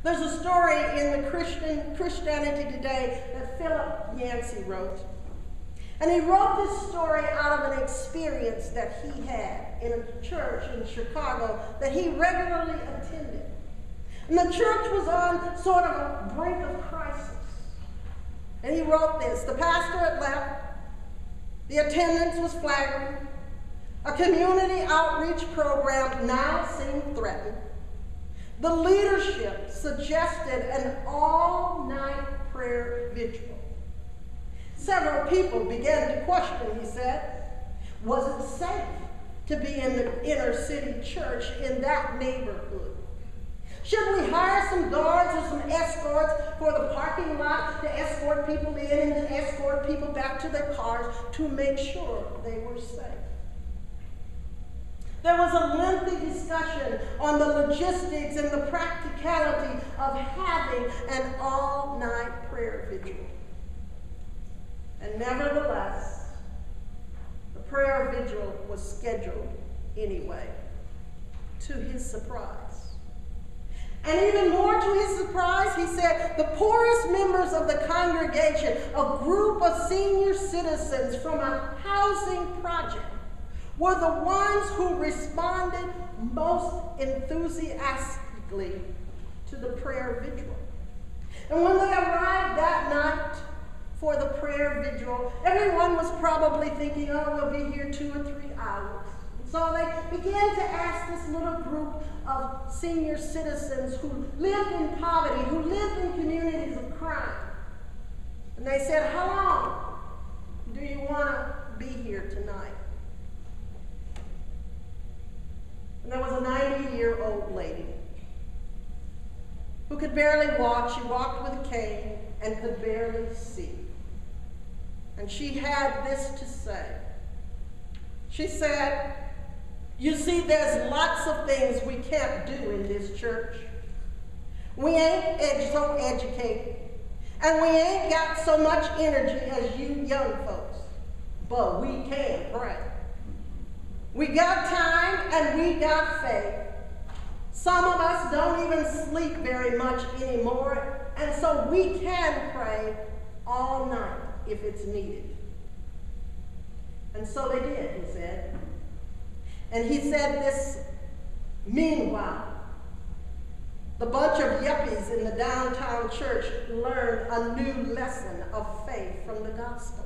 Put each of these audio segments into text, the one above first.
There's a story in the Christianity Today that Philip Yancey wrote. And he wrote this story out of an experience that he had in a church in Chicago that he regularly attended. And the church was on sort of a brink of crisis. And he wrote this: the pastor had left, the attendance was flagging, a community outreach program now seemed threatened. The leadership suggested an all-night prayer vigil. Several people began to question, he said, was it safe to be in the inner city church in that neighborhood? Should we hire some guards or some escorts for the parking lot to escort people in and to escort people back to their cars to make sure they were safe? There was a lengthy discussion on the logistics and the practicality of having an all-night prayer vigil. And nevertheless, the prayer vigil was scheduled anyway, to his surprise. And even more to his surprise, he said, the poorest members of the congregation, a group of senior citizens from a housing project, were the ones who responded most enthusiastically to the prayer vigil. And when they arrived that night for the prayer vigil, everyone was probably thinking, oh, we'll be here 2 or 3 hours. And so they began to ask this little group of senior citizens who lived in poverty, who lived in communities of crime. And they said, how long do you want to be here tonight? And there was a 90-year-old lady who could barely walk. She walked with a cane and could barely see. And she had this to say. She said, you see, there's lots of things we can't do in this church. We ain't so educated, and we ain't got so much energy as you young folks, but we can pray. We got time and we got faith. Some of us don't even sleep very much anymore, and so we can pray all night if it's needed. And so they did, he said. And he said this, meanwhile, the bunch of yuppies in the downtown church learned a new lesson of faith from the Gospels.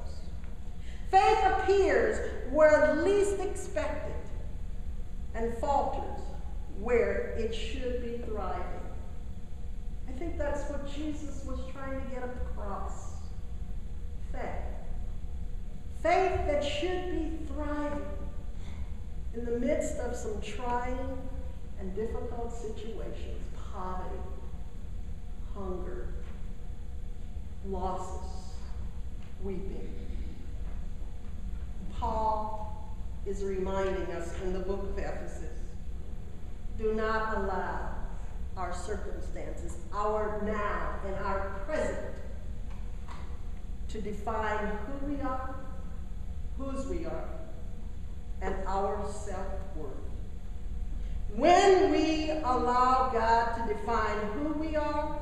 Faith appears where least expected and falters where it should be thriving. I think that's what Jesus was trying to get across. Faith. Faith that should be thriving in the midst of some trying and difficult situations. Poverty, hunger, losses, weeping. Paul is reminding us in the book of Ephesus, do not allow our circumstances, our now and our present, to define who we are, whose we are, and our self-worth. When we allow God to define who we are,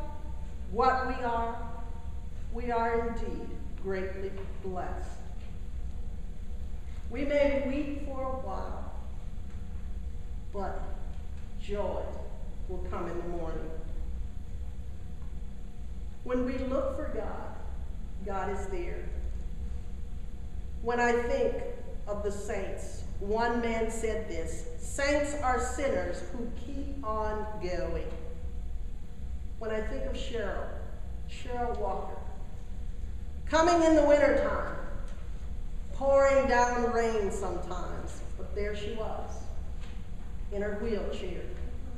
what we are indeed greatly blessed. We may weep for a while, but joy will come in the morning. When we look for God, God is there. When I think of the saints, one man said this, saints are sinners who keep on going. When I think of Cheryl Walker, coming in the wintertime, pouring down rain sometimes, but there she was, in her wheelchair,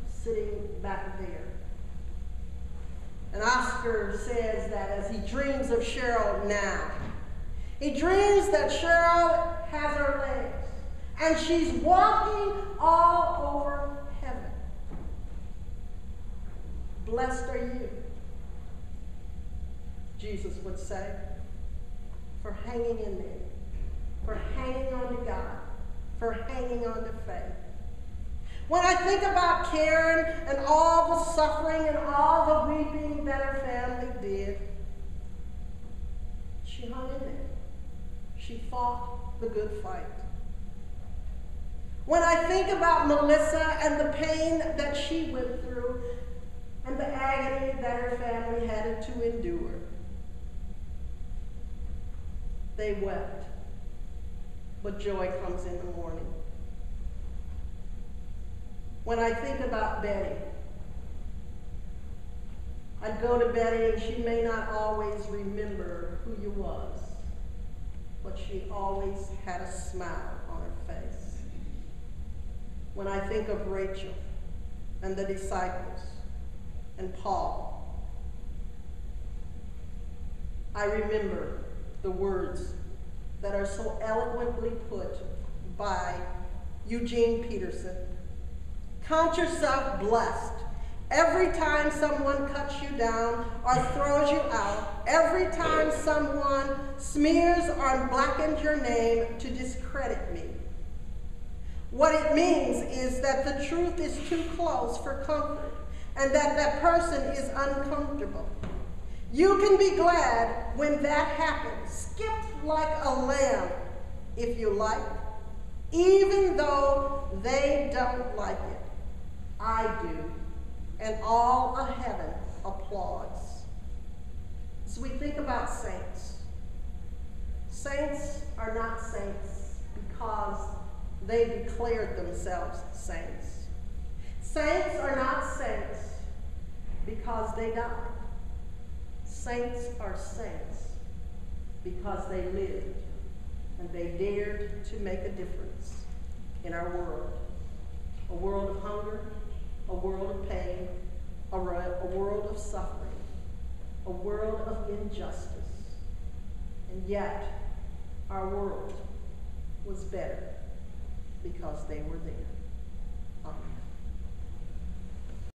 sitting back there. And Oscar says that as he dreams of Cheryl now, he dreams that Cheryl has her legs, and she's walking all over heaven. Blessed are you, Jesus would say, for hanging in there, for hanging on to God, for hanging on to faith. When I think about Karen and all the suffering and all the weeping that her family did, she hung in there. She fought the good fight. When I think about Melissa and the pain that she went through and the agony that her family had to endure, they wept, but joy comes in the morning. When I think about Betty, I'd go to Betty and she may not always remember who you was, but she always had a smile on her face. When I think of Rachel and the disciples and Paul, I remember the words that are so eloquently put by Eugene Peterson. Count yourself blessed. Every time someone cuts you down or throws you out, every time someone smears or blackens your name to discredit me. What it means is that the truth is too close for comfort and that that person is uncomfortable. You can be glad when that happens. Skip like a lamb if you like, even though they don't like it. I do, and all of heaven applauds. As we think about saints, saints are not saints because they declared themselves saints. Saints are not saints because they died. Saints are saints because they lived and they dared to make a difference in our world. A world of hunger, a world of pain, a world of suffering, a world of injustice. And yet, our world was better because they were there. Amen.